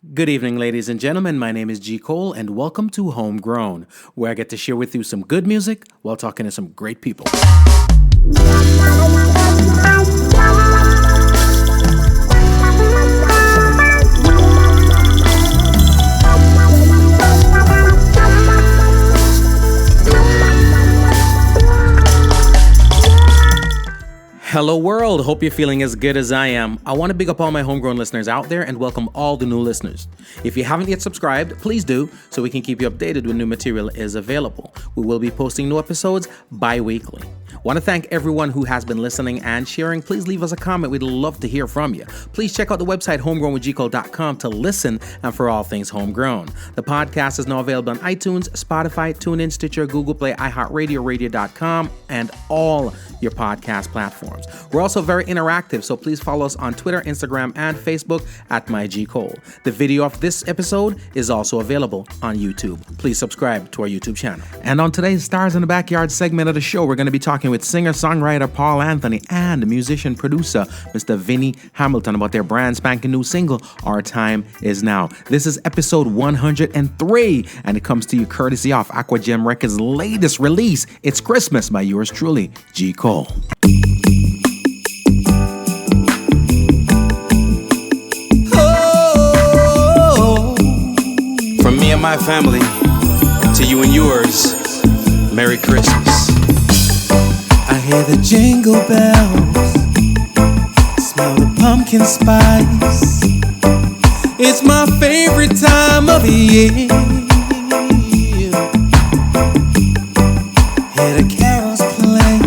Good evening, ladies and gentlemen. My name is G. Cole, and welcome to Homegrown, where I get to share with you some good music while talking to some great people. Hello world, hope you're feeling as good as I am. I want to big up all my homegrown listeners out there and welcome all the new listeners. If you haven't yet subscribed, please do so we can keep you updated when new material is available. We will be posting new episodes bi-weekly. Want to thank everyone who has been listening and sharing. Please leave us a comment. We'd love to hear from you. Please check out the website homegrownwithgcole.com to listen and for all things homegrown. The podcast is now available on iTunes, Spotify, TuneIn, Stitcher, Google Play, iHeartRadio, radio.com, and all your podcast platforms. We're also very interactive, so please follow us on Twitter, Instagram, and Facebook at MyGCole. The video of this episode is also available on YouTube. Please subscribe to our YouTube channel. And on today's Stars in the Backyard segment of the show, we're going to be talking with singer-songwriter Paul Anthony and musician-producer Mr. Vinni Hamilton about their brand spanking new single, Our Time Is Now. This is episode 103, and it comes to you courtesy of Aquagem Records' latest release. It's Christmas by yours truly, G. Cole. From me and my family to you and yours, Merry Christmas. I hear the jingle bells, smell the pumpkin spice. It's my favorite time of the year. Hear the carols play,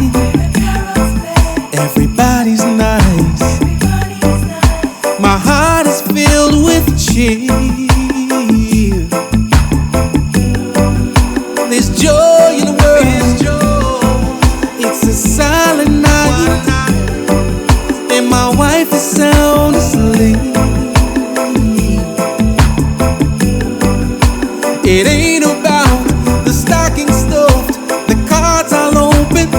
everybody's nice. My heart is filled with cheer. There's joy in the world. It's a silent night, and my wife is sound asleep. It ain't about the stocking stuffed, the cards I'll open,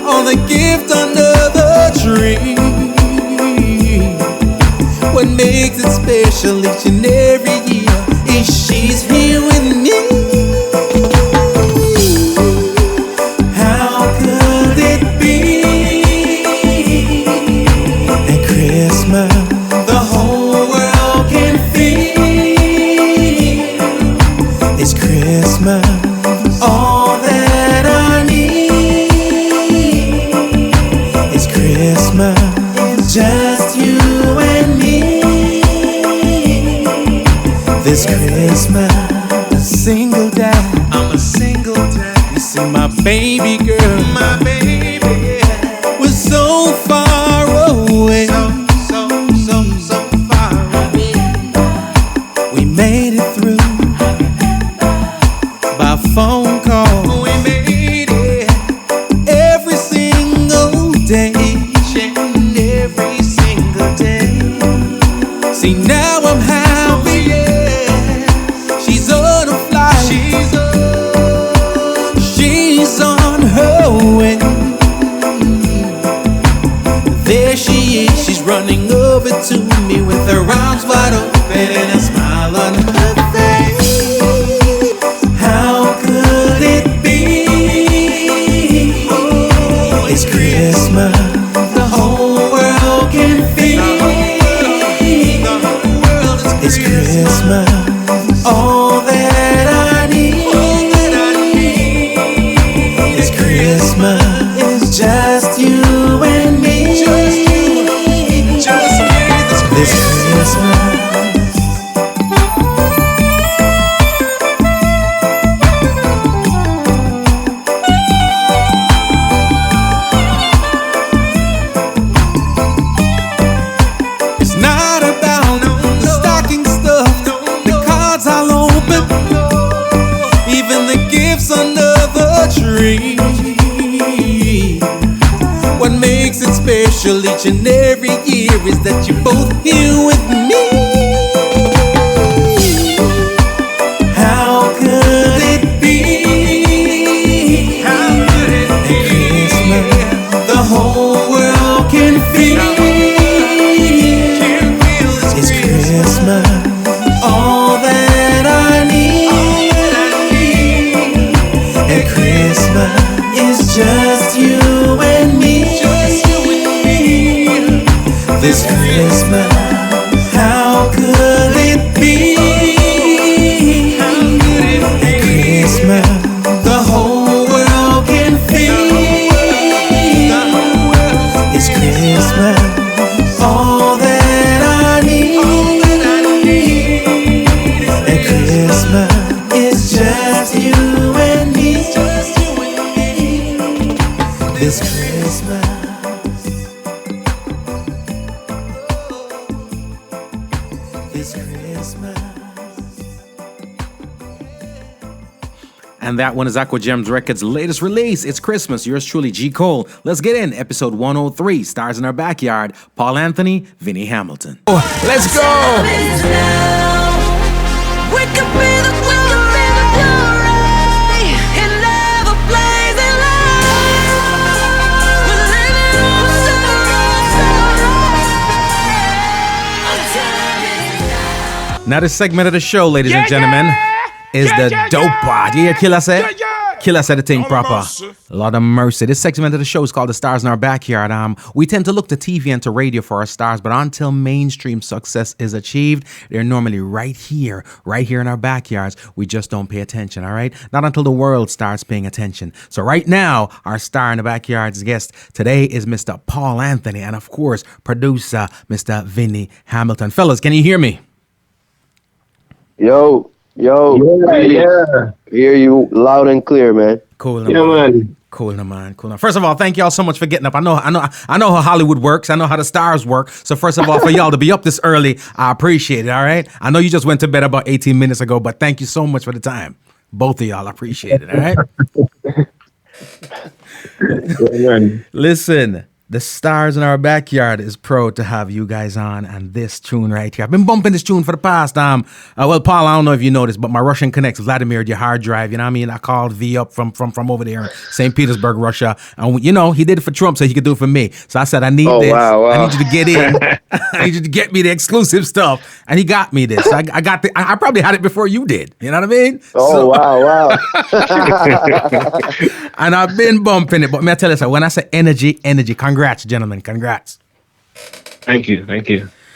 or the gift under the tree. What makes it special each and every year is she's here with me. All that I need is Christmas. It's just you and me. This Christmas, a single dad. I'm a single dad. You see my baby girl, my baby, yeah, was so far away. So far away. We made it through by phone call. We made it every single day, and every single day. See, now I'm happy, yeah. She's on a flight, she's on her way. There she is, she's running over to me with her arms wide open and a smile on her face. How could it be? It's Christmas, the whole world can feel. It's Christmas, all that I need. It's Christmas, it's just you and me. This Christmas. What makes it special each and every year is that you're both here with me. How could it be? How could it be? Christmas, the whole world can feel. It's Christmas. Christmas, all that I need. At Christmas, it's just you and me. This Christmas, how could it be? At Christmas, the whole world can feel. It's Christmas, all that I need. At Christmas, it's just you and me. This Christmas. This Christmas. And that one is Aqua Gems Records' latest release. It's Christmas. Yours truly, G. Cole. Let's get in. Episode 103, Stars in Our Backyard. Paul Anthony, Vinni Hamilton. Let's go! We could be the color in the Blu-ray. It never plays in love. We're living on a Sunday. Now, this segment of the show, ladies and gentlemen, is the dope part. You hear Killer say? Killer said the thing proper. Lord of mercy. This segment of the show is called The Stars in Our Backyard. We tend to look to TV and to radio for our stars, but until mainstream success is achieved, they're normally right here in our backyards. We just don't pay attention, all right? Not until the world starts paying attention. So right now, our star in the backyard's guest today is Mr. Paul Anthony, and of course, producer Mr. Vinni Hamilton. Fellas, can you hear me? Yo, Yeah. hear you loud and clear, man. Cool, Yeah, man. Cool, man. First of all, thank y'all so much for getting up. I know how Hollywood works. I know how the stars work. So first of all, for y'all to be up this early, I appreciate it. All right. I know you just went to bed about 18 minutes ago, but thank you so much for the time. Both of y'all, I appreciate it. All right. Listen. The Stars in Our Backyard is proud to have you guys on, and this tune right here. I've been bumping this tune for the past, well, Paul, I don't know if you know this, but my Russian connects, Vladimir, your hard drive, you know what I mean? I called V up from over there in St. Petersburg, Russia, and he did it for Trump so he could do it for me. So I said, I need this. Wow. I need you to get in. I need you to get me the exclusive stuff. And he got me this. I got I probably had it before you did. You know what I mean? Wow. And I've been bumping it, but may I tell you something? When I say energy, congrats, gentlemen, congrats. Thank you.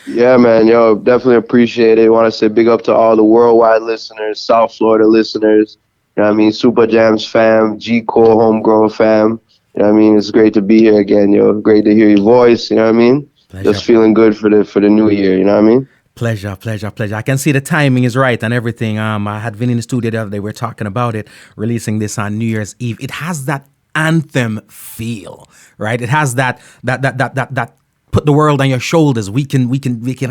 Yeah, man. Yo, definitely appreciate it. Want to say big up to all the worldwide listeners, South Florida listeners. You know what I mean? Super Jams fam, G. Cole, Homegrown fam. You know what I mean? It's great to be here again, yo. Great to hear your voice. You know what I mean? Pleasure. Just feeling good for the new year. You know what I mean? Pleasure. I can see the timing is right and everything. I had Vinny in the studio the other day. We were talking about it, releasing this on New Year's Eve. It has that anthem feel, right? It has that put the world on your shoulders. We can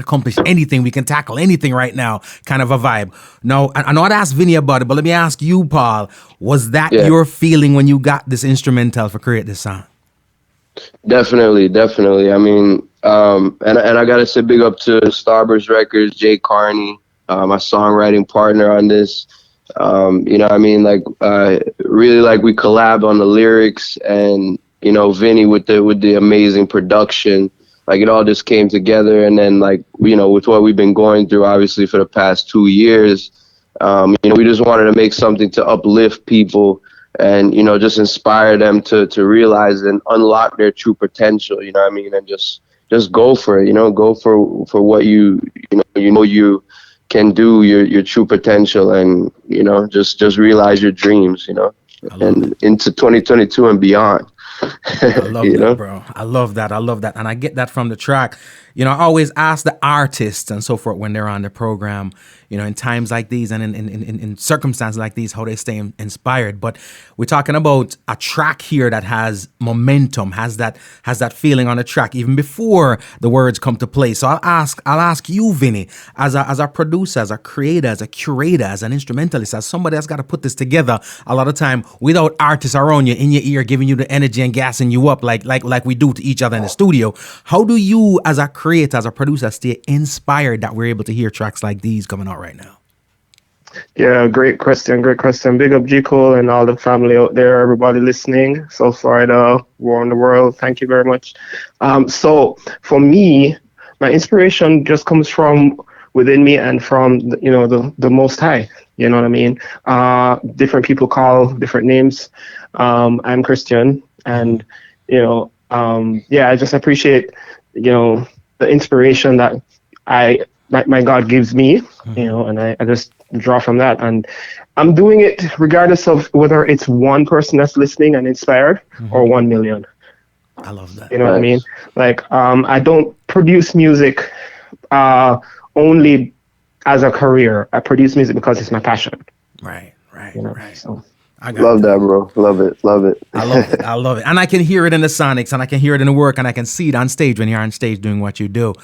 accomplish anything. We can tackle anything right now kind of a vibe. Now, I know I'd ask Vinny about it, but let me ask you, Paul, was that your feeling when you got this instrumental for create this song? Definitely. I mean, and I gotta say big up to Starburst Records, Jay Carney, my songwriting partner on this. You know what I mean? Like, really like we collabed on the lyrics, and, you know, Vinny with the amazing production. Like, it all just came together, and then, like, you know, with what we've been going through, obviously, for the past 2 years, you know, we just wanted to make something to uplift people and, you know, just inspire them to realize and unlock their true potential, you know what I mean? And just go for it, you know, go for what you can do, your true potential, and, you know, just realize your dreams, you know, and into 2022 and beyond. I love that, bro. I love that. And I get that from the track. You know, I always ask the artists and so forth when they're on the program, you know, in times like these and in circumstances like these, how they stay inspired. But we're talking about a track here that has momentum, has that feeling on the track even before the words come to play. So I'll ask you, Vinny, as a producer, as a creator, as a curator, as an instrumentalist, as somebody that's got to put this together a lot of time without artists around you in your ear giving you the energy and gassing you up like we do to each other in the studio. How do you, as a creator, as a producer, stay inspired that we're able to hear tracks like these coming out right now? Yeah, great question. Big up G. Cole and all the family out there, everybody listening, South Florida, around the world. Thank you very much. So for me, my inspiration just comes from within me and from the Most High. You know what I mean? Different people call different names. I'm Christian, and I just appreciate the inspiration that my God gives me, and I just draw from that, and I'm doing it regardless of whether it's one person that's listening and inspired or 1 million. I love that. You know what I mean? Like, I don't produce music only as a career. I produce music because it's my passion. Right. So. I love that, bro. Love it. I love it. And I can hear it in the sonics, and I can hear it in the work, and I can see it on stage when you're on stage doing what you do.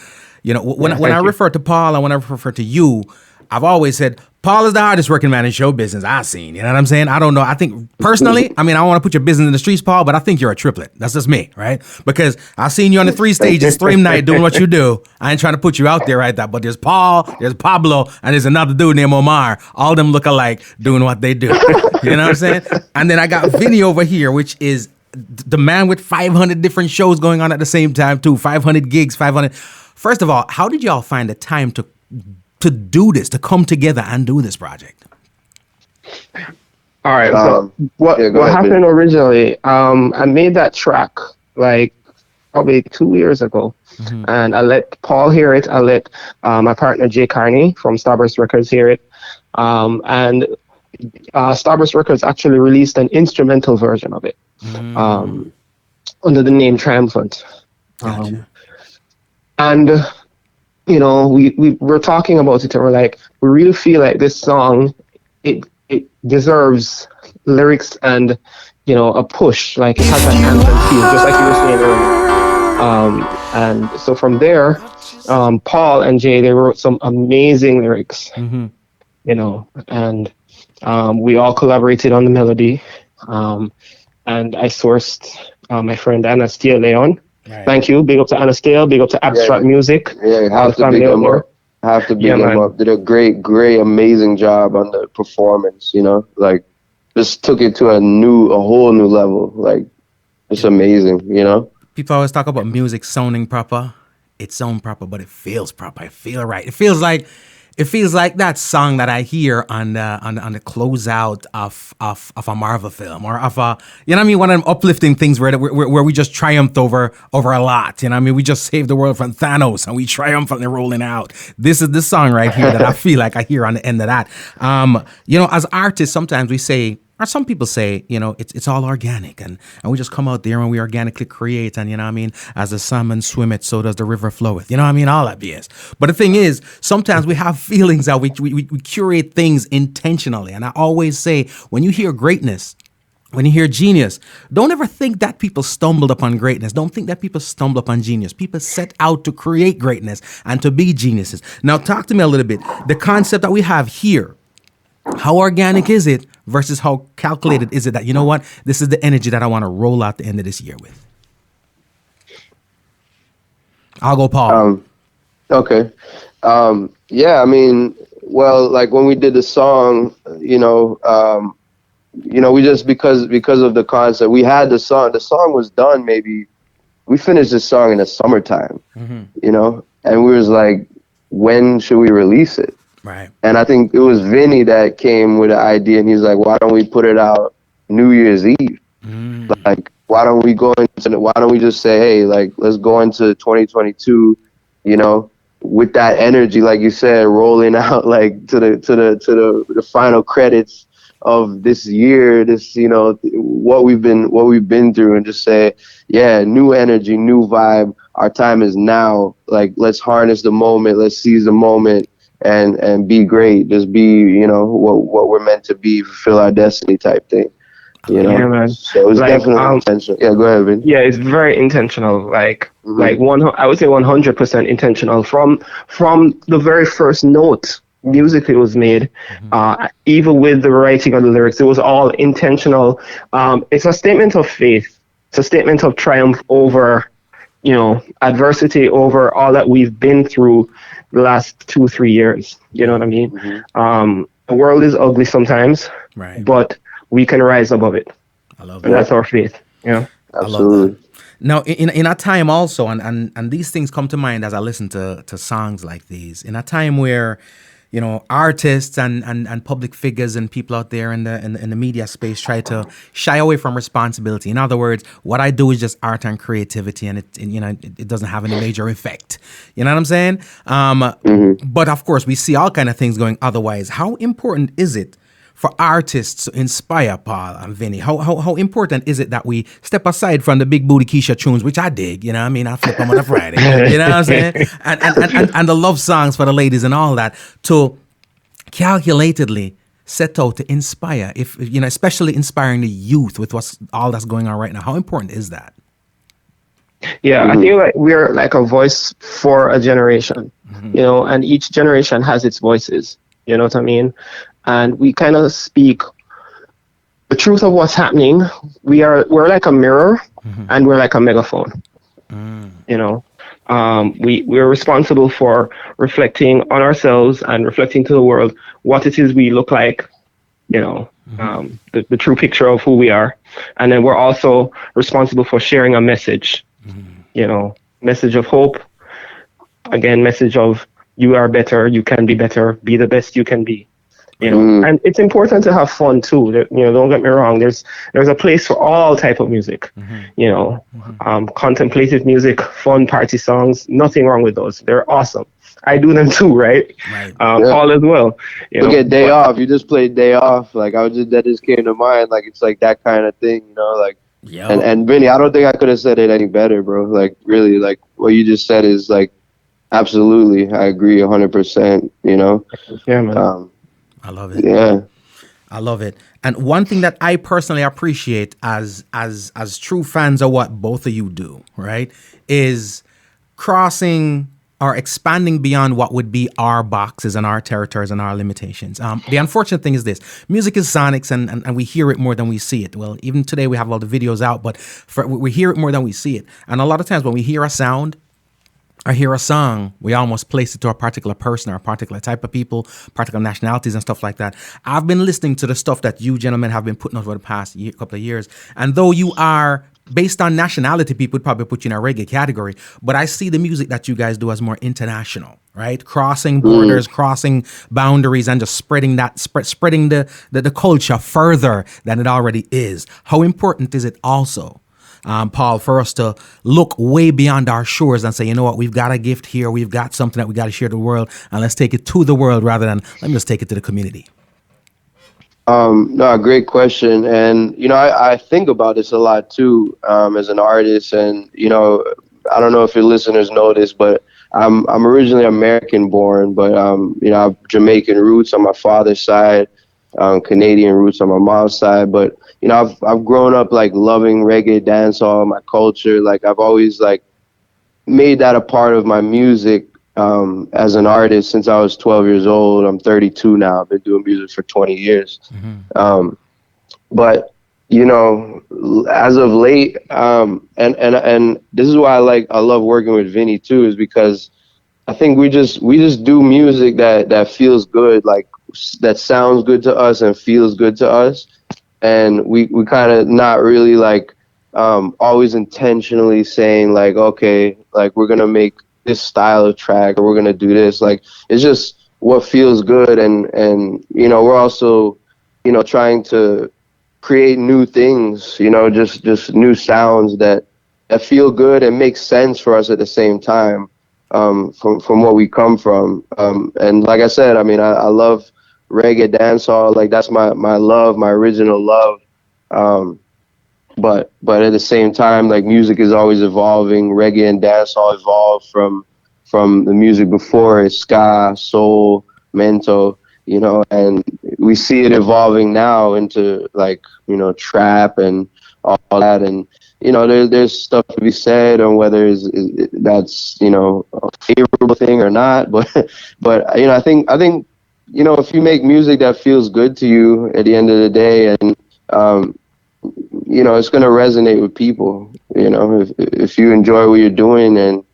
When I refer to Paul and when I refer to you, I've always said, Paul is the hardest working man in show business I've seen. You know what I'm saying? I don't know. I think personally, I don't want to put your business in the streets, Paul, but I think you're a triplet. That's just me, right? Because I've seen you on the 3 stages, stream night, doing what you do. I ain't trying to put you out there right that, but there's Paul, there's Pablo, and there's another dude named Omar. All of them look alike doing what they do. You know what I'm saying? And then I got Vinny over here, which is the man with 500 different shows going on at the same time too. 500 gigs, 500. First of all, how did y'all find the time to do this, to come together and do this project? All right. So what happened originally? I made that track like probably 2 years ago, and I let Paul hear it. I let my partner Jay Carney from Starburst Records hear it, and Starburst Records actually released an instrumental version of it under the name Triumphant. Gotcha. And we were talking about it, and we're like, we really feel like this song, it deserves lyrics and a push, like it has an anthem feel, just like you were saying earlier. And so from there, Paul and Jay, they wrote some amazing lyrics, and we all collaborated on the melody, and I sourced my friend Anastia Leon. Right. Thank you. Big up to Anastia. Big up to Abstract Music. Yeah, you have to big them up. Have to big them up. Did a great, amazing job on the performance. Like just took it to a whole new level. Like it's amazing. People always talk about music sounding proper. It sounds proper, but it feels proper. It feels right. It feels like that song that I hear on the closeout of a Marvel film, or of a, one of them uplifting things where we just triumphed over a lot. We just saved the world from Thanos and we triumphantly rolling out. This is the song right here that I feel like I hear on the end of that. As artists, sometimes we say, or some people say, it's all organic, and we just come out there and we organically create, and as the salmon swimmeth, so does the river floweth. All that BS. But the thing is, sometimes we have feelings that we curate things intentionally. And I always say, when you hear greatness, when you hear genius, don't ever think that people stumbled upon greatness. Don't think that people stumbled upon genius. People set out to create greatness and to be geniuses. Now, talk to me a little bit. The concept that we have here, how organic is it versus how calculated is it that, this is the energy that I want to roll out the end of this year with? I'll go Paul. Okay. Well, like when we did the song, we just, because of the concept, we had the song was done, we finished the song in the summertime, and we was like, when should we release it? Right. And I think it was Vinny that came with the idea, and he's like, why don't we put it out New Year's Eve? Like, why don't we just say, hey, like, let's go into 2022, with that energy, like you said, rolling out like to the final credits of this year, what we've been through, and just say, yeah, new energy, new vibe. Our time is now. Like, let's harness the moment. Let's seize the moment. And be great, just be, what we're meant to be, fulfill our destiny type thing, Yeah, man. So it's definitely intentional. Yeah, go ahead, Vin. Yeah, it's very intentional. Like I would say 100% intentional from the very first note musically was made. Even with the writing of the lyrics, it was all intentional. It's a statement of faith. It's a statement of triumph over, adversity, over all that we've been through the last 2-3 years. You know what I mean? The world is ugly sometimes, right? But we can rise above it. I love that. And that's our faith. Yeah, absolutely. Now, in a time also, and these things come to mind as I listen to songs like these, in a time where, you know, artists and public figures and people out there in the media space try to shy away from responsibility. In other words, what I do is just art and creativity, and it doesn't have any major effect. You know what I'm saying? But of course, we see all kind of things going otherwise. How important is it for artists to inspire, Paul and Vinny? How important is it that we step aside from the big booty Keisha tunes, which I dig, you know what I mean? I flip them on a Friday, you know what I'm saying? And the love songs for the ladies and all that, to calculatedly set out to inspire, if you know, especially inspiring the youth with what's all that's going on right now. How important is that? Yeah, I think like we're like a voice for a generation, you know, and each generation has its voices, you know what I mean? And we kind of speak the truth of what's happening. We're like a mirror, and we're like a megaphone. You know, we're responsible for reflecting on ourselves and reflecting to the world what it is we look like. You know, the true picture of who we are, and then we're also responsible for sharing a message. You know, message of hope. Again, message of you are better, you can be better, be the best you can be. You know, and it's important to have fun too. You know, don't get me wrong. There's a place for all type of music. You know, contemplative music, fun party songs. Nothing wrong with those. They're awesome. I do them too, right? Paul as well. You Look know, at Day Off. You just played Day Off. Like that just came to mind. Like it's like that kind of thing. You know, like. Yeah. And Vinny, I don't think I could have said it any better, bro. Like really, like what you just said is like absolutely. I agree 100%. You know. Yeah, man. I love it. Yeah. I love it. And one thing that I personally appreciate as true fans of what both of you do, right, is crossing or expanding beyond what would be our boxes and our territories and our limitations. The unfortunate thing is this: music is sonics, and we hear it more than we see it. Well, even today we have all the videos out, but we hear it more than we see it. And a lot of times when we hear a sound or hear a song, we almost place it to a particular person or a particular type of people, particular nationalities and stuff like that. I've been listening to the stuff that you gentlemen have been putting out over the past couple of years. And though you are, based on nationality, people would probably put you in a reggae category, but I see the music that you guys do as more international, right? Crossing borders, crossing boundaries, and just spreading the culture further than it already is. How important is it also, Paul, for us to look way beyond our shores and say, you know what, we've got a gift here, we've got something that we got to share to the world, and let's take it to the world rather than let me just take it to the community? No, great question. And, you know, I think about this a lot too, as an artist. And, you know, I don't know if your listeners know this, but I'm originally American born, but, you know, I have Jamaican roots on my father's side, Canadian roots on my mom's side. But, you know, I've grown up like loving reggae, dancehall, my culture. Like I've always like made that a part of my music. As an artist since I was 12 years old. I'm 32 now. I've been doing music for 20 years. But, you know, as of late, and this is why I love working with Vinny too, is because I think we just do music that feels good, like that sounds good to us and feels good to us. And we kind of not really like always intentionally saying like, okay, like we're going to make this style of track or we're gonna do this. Like it's just what feels good, and you know, we're also, you know, trying to create new things, you know, just new sounds that feel good and make sense for us at the same time, from what we come from. And like I said, I mean, I love reggae, dancehall, like that's my love, my original love. But at the same time, like music is always evolving. Reggae and dancehall evolved from the music before it, ska, soul, mento, you know, and we see it evolving now into like, you know, trap and all that. And, you know, there's stuff to be said on whether that's, you know, a favorable thing or not. But you know, I think, you know, if you make music that feels good to you at the end of the day, and, you know, it's going to resonate with people, you know, if you enjoy what you're doing. And,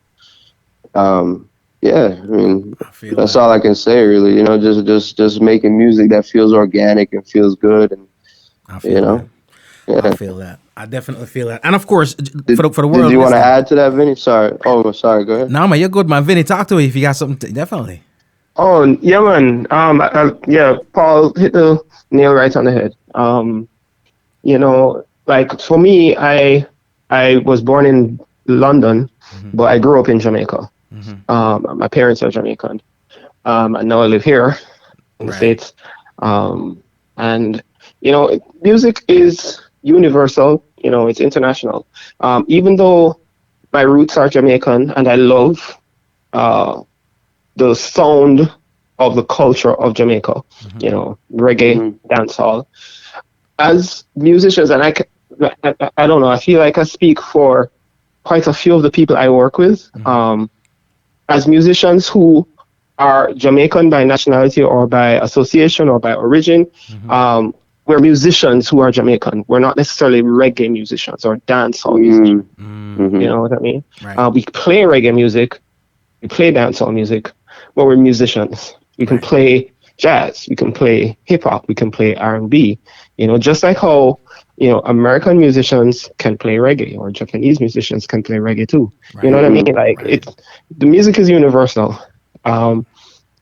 yeah, I mean, that's all I can say really, you know, just making music that feels organic and feels good. And, I feel you know, that. yeah. I feel that. I definitely feel that. And of course, Did, for the world. did you want to listening- add to that, Vinny? Sorry. Oh, sorry. Go ahead. No, man, you're good, man. Vinny, talk to me if you got something. Definitely. Oh, yeah, man. Yeah, Paul hit the nail right on the head. You know, like for me, I was born in London, but I grew up in Jamaica. My parents are Jamaican. And now I live here in the States. And, you know, music is universal, you know, it's international. Even though my roots are Jamaican and I love the sound of the culture of Jamaica, you know, reggae, dancehall. As musicians, and I don't know, I feel like I speak for quite a few of the people I work with, as musicians who are Jamaican by nationality or by association or by origin. We're musicians who are Jamaican. We're not necessarily reggae musicians or dancehall musicians. You know what I mean? Right. We play reggae music, we play dancehall music, but we're musicians. We can play jazz, we can play hip hop, we can play R&B. You know, just like how, you know, American musicians can play reggae or Japanese musicians can play reggae too. You know what I mean? Like the music is universal.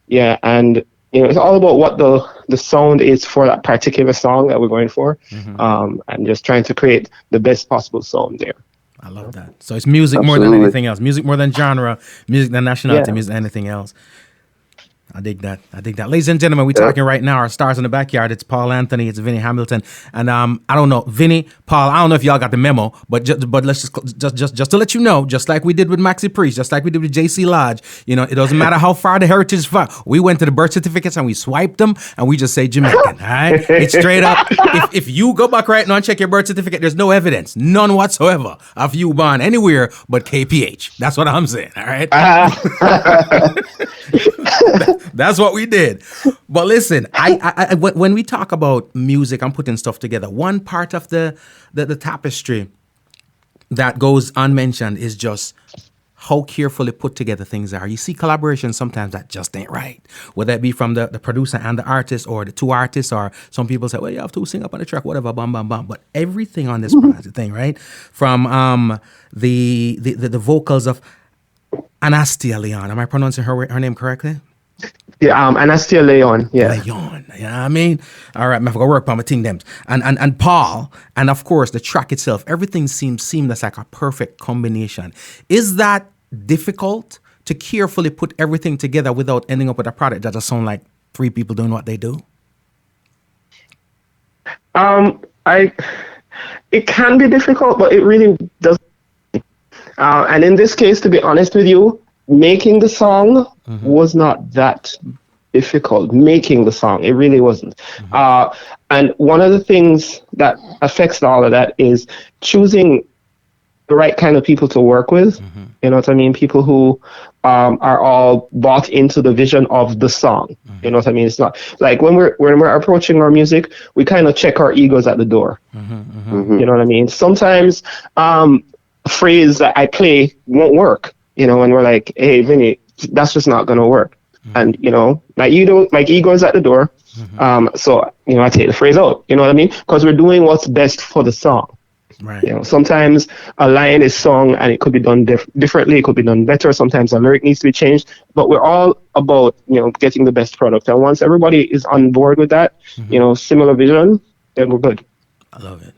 Yeah, and you know, it's all about what the sound is for that particular song that we're going for, and just trying to create the best possible sound there. I love that. So it's music more than anything else. Music more than genre, music than nationality, music than anything else. I dig that. Ladies and gentlemen, we're talking right now. Our stars in the backyard. It's Paul Anthony. It's Vinni Hamilton. And I don't know, Vinny, Paul. I don't know if y'all got the memo, but let's just to let you know, just like we did with Maxi Priest, just like we did with JC Lodge. You know, it doesn't matter how far the heritage is far. We went to the birth certificates and we swiped them, and we just say Jamaican. All right, it's straight up. If you go back right now and check your birth certificate, there's no evidence, none whatsoever, of you born anywhere but KPH. That's what I'm saying. All right. That's what we did. But listen, I when we talk about music, I'm putting stuff together. One part of the tapestry that goes unmentioned is just how carefully put together things are. You see collaborations sometimes that just ain't right. Whether it be from the producer and the artist or the two artists, or some people say, well, you have to sing up on the track, whatever, bam, bam, bam. But everything on this project thing, right? From the vocals of Anastia Leon. Am I pronouncing her name correctly? Yeah, Anastia Leon. Yeah. Leon. You know what I mean? All right, I'm going to work on my thing them. And Paul, and of course the track itself, everything seems seamless, like a perfect combination. Is that difficult to carefully put everything together without ending up with a product that just sounds like three people doing what they do? It can be difficult, but it really does. And in this case, to be honest with you, making the song was not that difficult. Making the song, it really wasn't. And one of the things that affects all of that is choosing the right kind of people to work with. You know what I mean? People who are all bought into the vision of the song. You know what I mean? It's not like when we're approaching our music, we kind of check our egos at the door. You know what I mean? Sometimes a phrase that I play won't work. You know, and we're like, hey, Vinny, that's just not gonna work. And you know, my ego is at the door. So you know, I take the phrase out. You know what I mean? Because we're doing what's best for the song. Right. You know, sometimes a line is sung and it could be done differently. It could be done better. Sometimes a lyric needs to be changed. But we're all about, you know, getting the best product. And once everybody is on board with that, you know, similar vision, then we're good. I love it.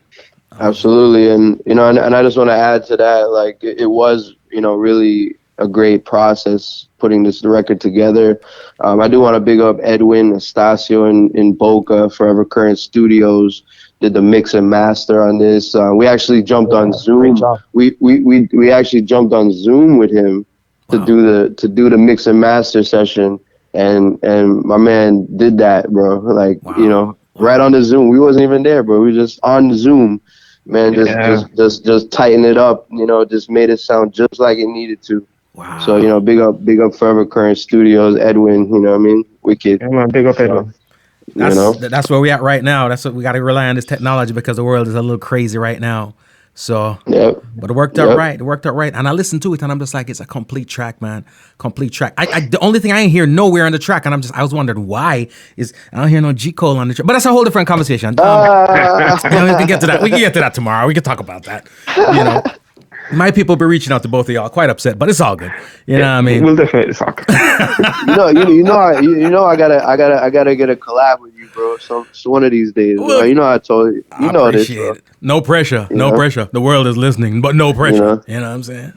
Absolutely. And, you know, and I just want to add to that, like, it was, you know, really a great process putting this record together. I do want to big up Edwin Estacio in Boca, Forever Current Studios, did the mix and master on this. We actually jumped on Zoom. We actually jumped on Zoom with him to do the mix and master session. And my man did that, bro. Like, you know, right on the Zoom. We wasn't even there, bro. We were just on the Zoom. Man, just tighten it up, you know, just made it sound just like it needed to. Wow. So, you know, big up Forever Current Studios, Edwin, you know what I mean? Wicked. Yeah, man, big up Edwin. That's where we at right now. That's what we got to rely on, this technology, because the world is a little crazy right now. So, Yep. but it worked out right. It worked out right. And I listened to it and I'm just like, it's a complete track, man. Complete track. The only thing I ain't hear nowhere on the track, and I was wondering why is I don't hear no G. Cole on the track. But that's a whole different conversation. We can get to that. We can get to that tomorrow. We can talk about that. You know. My people be reaching out to both of y'all, quite upset, but it's all good. You know what I mean? We'll definitely talk. you know, I gotta get a collab with you, bro. So one of these days, bro. You know, I told you. You know this, bro. It. No pressure. You no know? pressure. The world is listening, but no pressure. You know what I'm saying?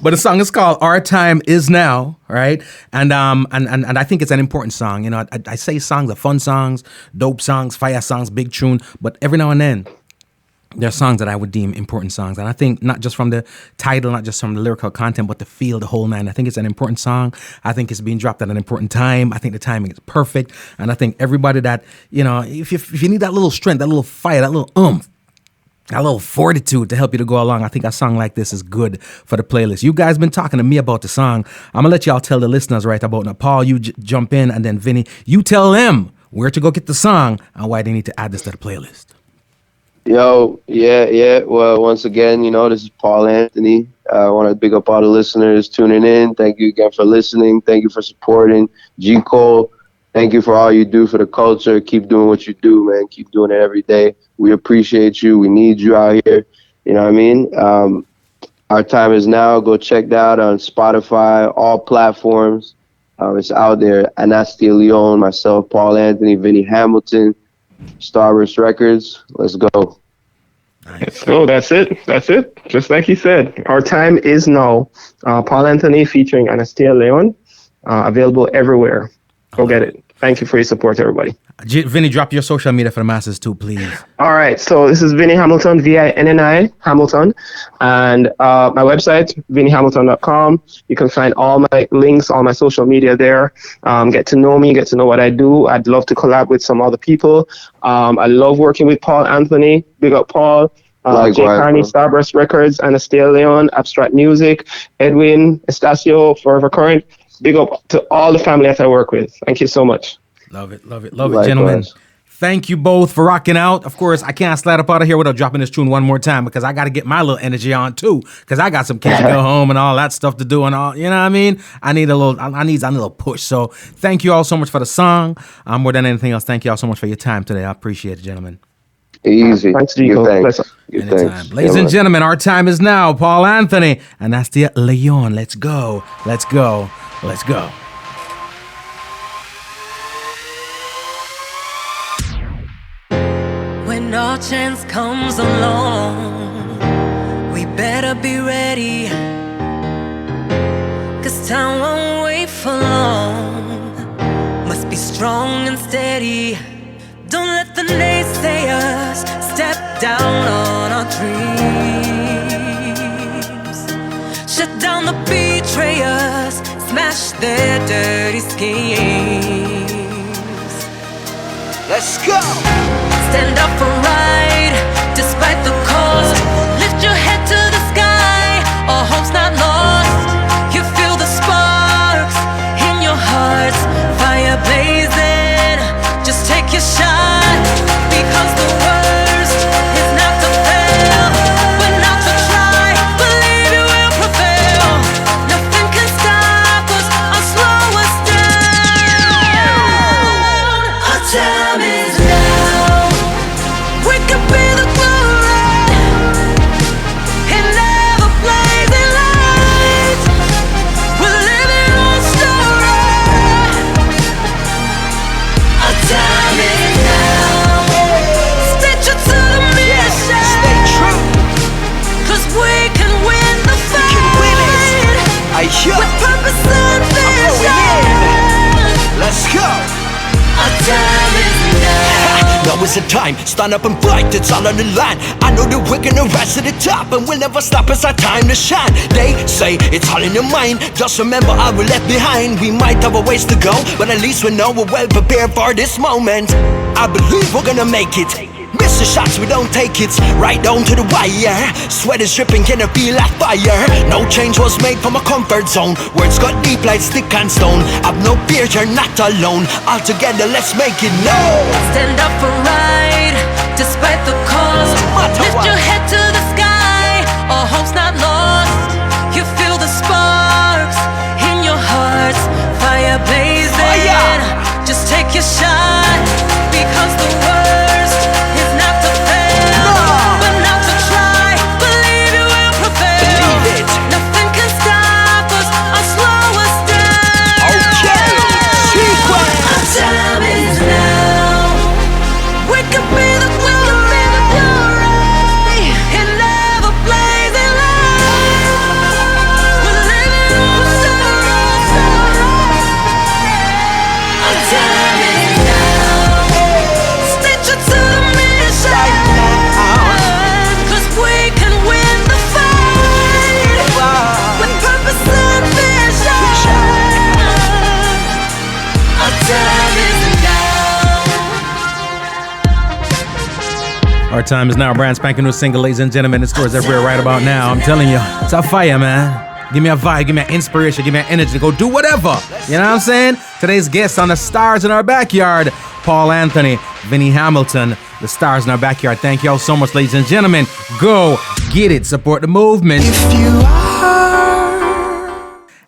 But the song is called "Our Time Is Now," right? And I think it's an important song. You know, I say songs are fun songs, dope songs, fire songs, big tune, but every now and then, there are songs that I would deem important songs. And I think not just from the title, not just from the lyrical content, but the feel, the whole nine. I think it's an important song. I think it's being dropped at an important time. I think the timing is perfect. And I think everybody that, you know, if you need that little strength, that little fire, that little oomph, that little fortitude to help you to go along, I think a song like this is good for the playlist. You guys been talking to me about the song. I'm going to let y'all tell the listeners right about now. Paul, you jump in, and then Vinny, you tell them where to go get the song and why they need to add this to the playlist. Yo, yeah. Well, once again, you know, this is Paul Anthony. I want to big up all the listeners tuning in. Thank you again for listening. Thank you for supporting. G. Cole, thank you for all you do for the culture. Keep doing what you do, man. Keep doing it every day. We appreciate you. We need you out here. You know what I mean? Our Time Is Now. Go check that out on Spotify, all platforms. It's out there. Anastia Leon, myself, Paul Anthony, Vinni Hamilton. Starburst Records. Let's go. Nice. So that's it. Just like he said, Our Time Is Now. Paul Anthony featuring Anastia Leon. Available everywhere. Go get it. Thank you for your support, everybody. Vinny, drop your social media for the masses too, please. All right. So this is Vinni Hamilton, Vinni Hamilton. And my website, vinnihamilton.com. You can find all my links, all my social media there. Get to know me, get to know what I do. I'd love to collab with some other people. I love working with Paul Anthony. Big up Paul. Jay Carney, Starburst Records, Anastia Leon, Abstract Music, Edwin, Estacio, Forever Current. Big up to all the family that I work with. Thank you so much. Love it, gentlemen. Thank you both for rocking out. Of course, I can't slide up out of here without dropping this tune one more time because I got to get my little energy on too. Because I got some kids to go home and all that stuff to do and all. You know what I mean? I need a little push. So thank you all so much for the song. More than anything else, thank you all so much for your time today. I appreciate it, gentlemen. Easy. Thanks, Nico. Thanks. Ladies and gentlemen, our time is now. Paul Anthony and Anastia Leon. Let's go. When our chance comes along, we better be ready, 'cause time won't wait for long. Must be strong and steady. Don't let the naysayers step down on our dreams. Shut down the betrayers, smash their dirty schemes. Let's go! Stand up for right, despite the cost. Lift your head to the sky, all hope's not lost. You feel the sparks in your hearts, fire blazing. Just take your shot, because the worst is not to fail, but not to try. Believe you will prevail. Nothing can stop us or slow us down. Our time is now. We can be the glory and never blazing lights. We're living our story. Our time is now. Stay true to the mission. Stay true. 'Cause we can win the fight. can win it. With purpose and vision. Let's go! Our time is now. Now is the time, stand up and fight, it's all on the line. I know that we're gonna rise to the top, and we'll never stop, it's our time to shine. They say it's all in your mind, just remember I will left behind. We might have a ways to go, but at least we know we're well prepared for this moment. I believe we're gonna make it. Miss the shots, we don't take it. Right down to the wire. Sweat is dripping, can it feel like fire? No change was made from a comfort zone. Words got deep like stick and stone. Have no fear, you're not alone. All together, let's make it known. Stand up for right, despite the cost. Lift your head to the sky, all hope's not lost. You feel the sparks in your hearts, fire blazing. Just take your shot, because the worst is not to fail, but not to try. Believe you will prevail. Nothing can stop us or slow us down. Our time is now. We can be the glory. It never blazing light. We're living on sunrise. Our time is now. Stay true to the mission, 'cause we can win the fight with purpose and vision. Our time is now. Our time is now. Brand spanking new single, ladies and gentlemen. It stores everywhere right about now. I'm telling you, it's a fire, man. Give me a vibe, give me an inspiration, give me an energy to go do whatever. You know what I'm saying? Today's guest on the Stars in Our Backyard, Paul Anthony, Vinni Hamilton, the Stars in Our Backyard. Thank y'all so much, ladies and gentlemen. Go get it. Support the movement.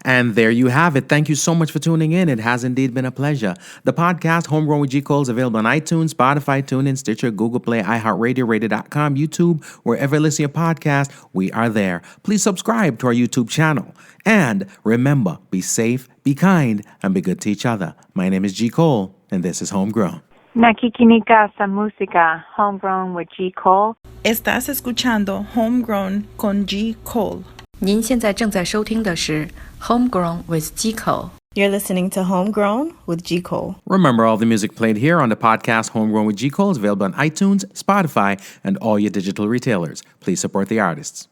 And there you have it. Thank you so much for tuning in. It has indeed been a pleasure. The podcast, Homegrown with G. Cole, is available on iTunes, Spotify, TuneIn, Stitcher, Google Play, iHeartRadio, Radio.com, YouTube, wherever you listen to your podcast, we are there. Please subscribe to our YouTube channel. And remember, be safe, be kind, and be good to each other. My name is G. Cole, and this is Homegrown. Nakikinika sa música, Homegrown with G. Cole. Estás escuchando Homegrown con G. Cole. 您现在正在收听的是 Homegrown with G. Cole. You're listening to Homegrown with G. Cole. Remember, all the music played here on the podcast Homegrown with G. Cole is available on iTunes, Spotify, and all your digital retailers. Please support the artists.